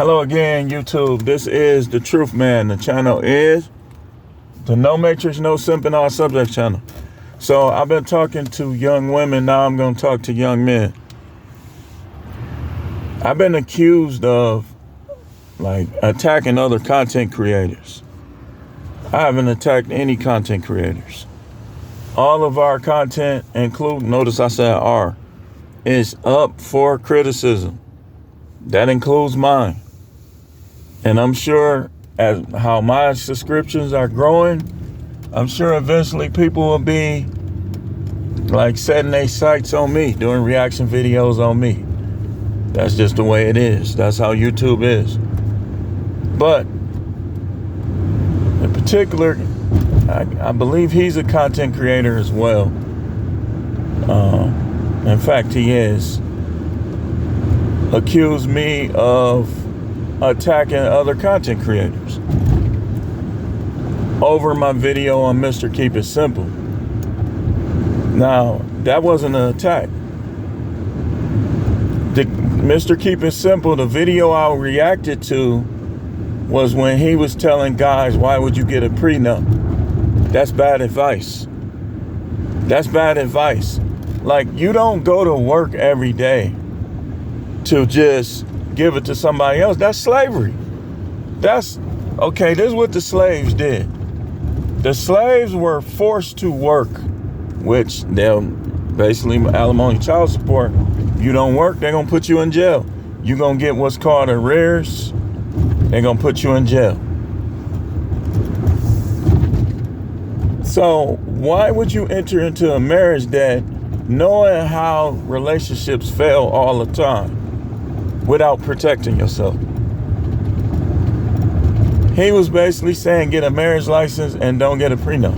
Hello again, YouTube. This is The Truth Man. The channel is the No Matrix, No Simping All Subject channel. So I've been talking to young women. Now I'm going to talk to young men. I've been accused of attacking other content creators. I haven't attacked any content creators. All of our content, notice I said "our," is up for criticism. That includes mine. And I'm sure as how my subscriptions are growing, I'm sure eventually people will be setting their sights on me, doing reaction videos on me. That's just the way it is. That's how YouTube is. But in particular, I believe he's a content creator as well. In fact, he is. Accused me of attacking other content creators over my video on Mr. Keep It Simple. Now, that wasn't an attack. Mr. Keep It Simple, the video I reacted to was when he was telling guys, why would you get a prenup? That's bad advice. That's bad advice. You don't go to work every day to just give it to somebody else. That's slavery. This is what the slaves did. The slaves were forced to work, which they'll basically alimony, child support. You don't work, they're gonna put you in jail. You're gonna get what's called arrears. They're gonna put you in jail. So why would you enter into a marriage that, knowing how relationships fail all the time, without protecting yourself? He was basically saying get a marriage license and don't get a prenup.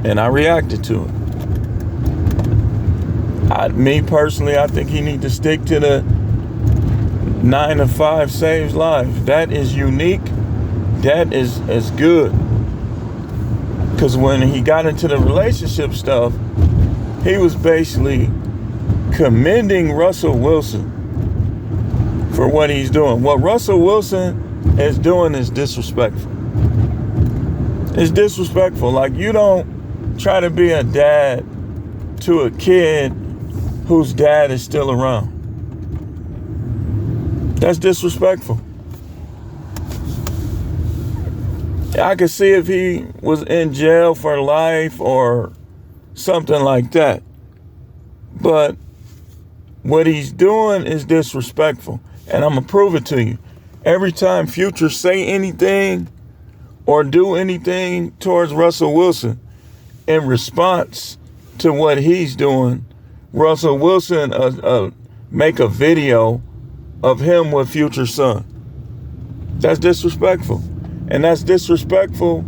And I reacted to it. Me personally, I think he needs to stick to the 9 to 5 saves lives. That is unique. That is good. Because when he got into the relationship stuff, he was basically commending Russell Wilson for what he's doing. What Russell Wilson is doing is disrespectful. It's disrespectful. You don't try to be a dad to a kid whose dad is still around. That's disrespectful. I could see if he was in jail for life or something like that. But what he's doing is disrespectful. And I'm going to prove it to you. Every time Future say anything or do anything towards Russell Wilson in response to what he's doing, Russell Wilson make a video of him with Future's son. That's disrespectful. And that's disrespectful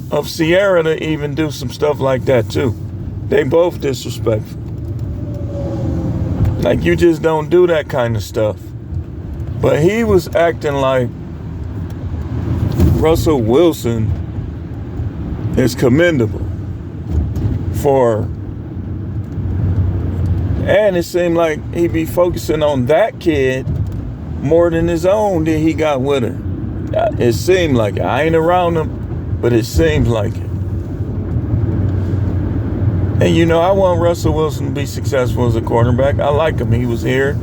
of Sierra to even do some stuff like that too. They both disrespectful. You just don't do that kind of stuff. But he was acting like Russell Wilson is commendable and it seemed like he be focusing on that kid more than his own that he got with her. It seemed like it. I ain't around him, but it seems like it. And I want Russell Wilson to be successful as a quarterback. I like him. He was here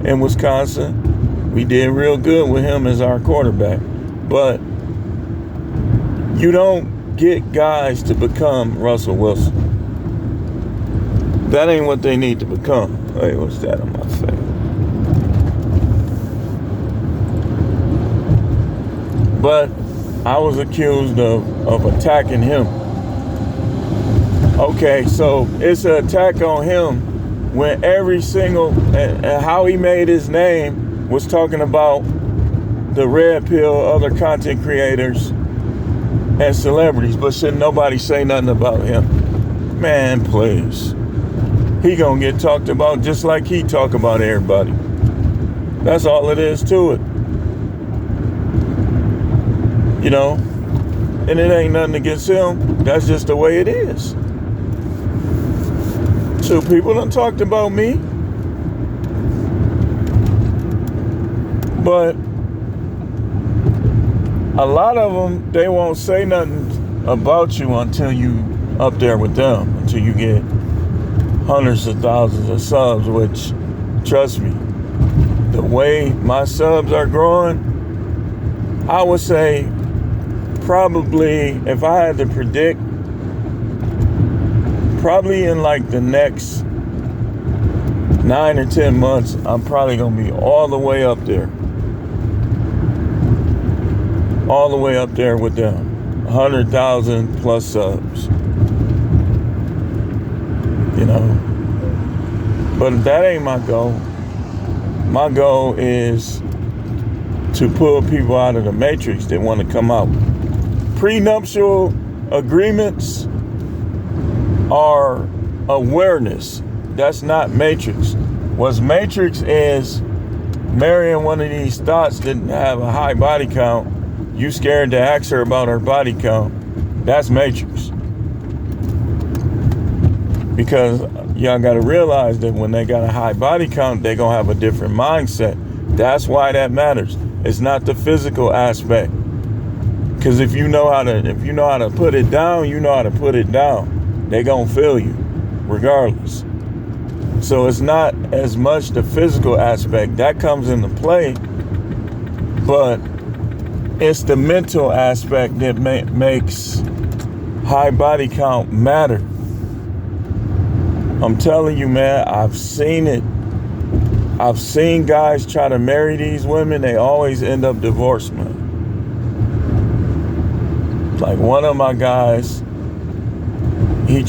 in Wisconsin. We did real good with him as our quarterback. But you don't get guys to become Russell Wilson. That ain't what they need to become. Hey, what's that on my face? But I was accused of attacking him. Okay, so it's an attack on him when every single, and how he made his name was talking about the red pill, other content creators and celebrities, but should nobody say nothing about him? Man, please. He gonna get talked about just like he talk about everybody. That's all it is to it. And it ain't nothing against him. That's just the way it is. So people done talked about me. But a lot of them, they won't say nothing about you until you up there with them, until you get hundreds of thousands of subs, which, trust me, the way my subs are growing, I would say probably, if I had to predict, probably in like the next 9 or 10 months, I'm probably going to be all the way up there. All the way up there with them. 100,000 plus subs. You know. But that ain't my goal. My goal is to pull people out of the matrix that want to come out. Prenuptial agreements are awareness. That's not matrix. What's matrix is marrying one of these thoughts that have a high body count. You scared to ask her about her body count. That's matrix. Because y'all got to realize that when they got a high body count, they're going to have a different mindset. That's why that matters. It's not the physical aspect. Because if you know how to put it down, you know how to put it down. They going to feel you regardless. So it's not as much the physical aspect that comes into play, but it's the mental aspect that makes high body count matter. I'm telling you, man, I've seen it. I've seen guys try to marry these women. They always end up divorced, man. Like one of my guys, he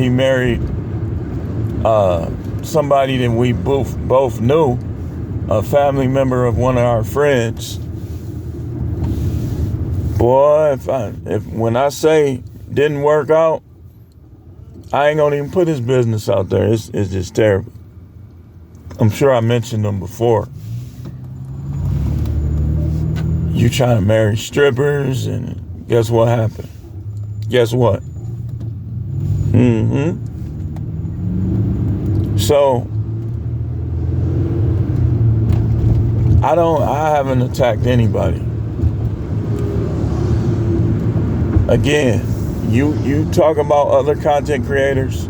married somebody that we both knew, a family member of one of our friends. Boy, if when I say didn't work out, I ain't gonna even put his business out there. It's just terrible. I'm sure I mentioned them before. You trying to marry strippers, and guess what happened? Guess what? So I haven't attacked anybody. Again, you talk about other content creators,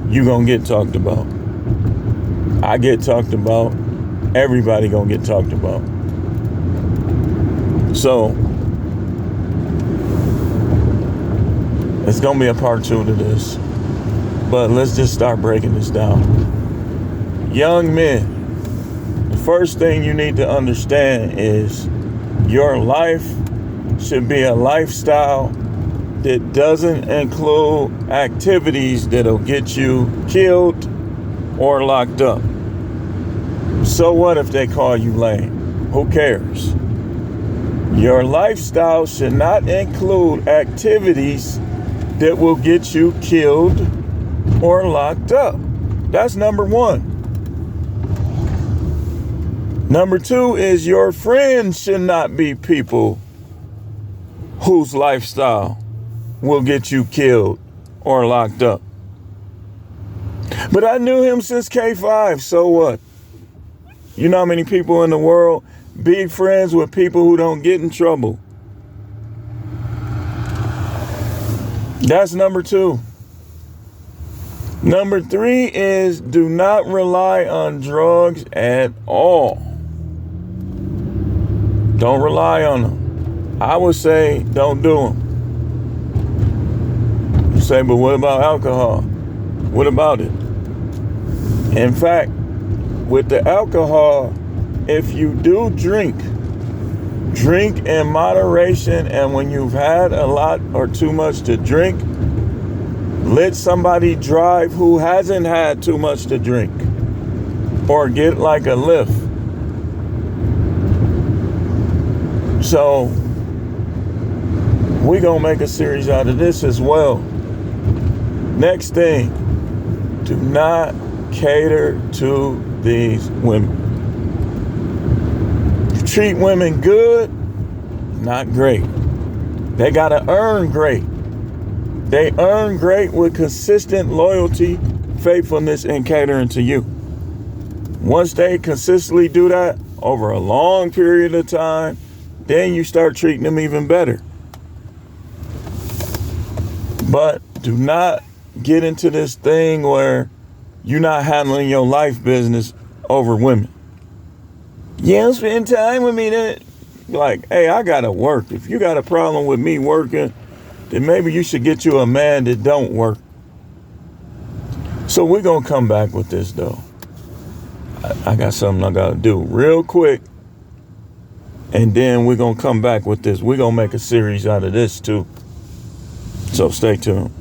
you gonna get talked about. I get talked about. Everybody gonna get talked about. So it's gonna be a part 2 to this. But let's just start breaking this down. Young men, the first thing you need to understand is your life should be a lifestyle that doesn't include activities that'll get you killed or locked up. So what if they call you lame? Who cares? Your lifestyle should not include activities that will get you killed or locked up. That's number 1. Number 2 is your friends should not be people whose lifestyle will get you killed or locked up. But I knew him since K5, so what? You know how many people in the world be friends with people who don't get in trouble? That's number 2. Number 3 is do not rely on drugs at all. Don't rely on them. I would say don't do them. You say, but what about alcohol? What about it? In fact, with the alcohol, if you do drink in moderation, and when you've had a lot or too much to drink, let somebody drive who hasn't had too much to drink, or get like a lift. So we're gonna make a series out of this as well. Next thing, do not cater to these women. You treat women good, not great. They gotta earn great. They earn great with consistent loyalty, faithfulness, and catering to you. Once they consistently do that over a long period of time, then you start treating them even better. But do not get into this thing where you're not handling your life business over women. Yeah, spend time with me. Then, like, hey, I gotta work. If you got a problem with me working, then maybe you should get you a man that don't work. So we're gonna come back with this though. I got something I gotta do real quick, and then we're gonna come back with this. We're gonna make a series out of this too. So stay tuned.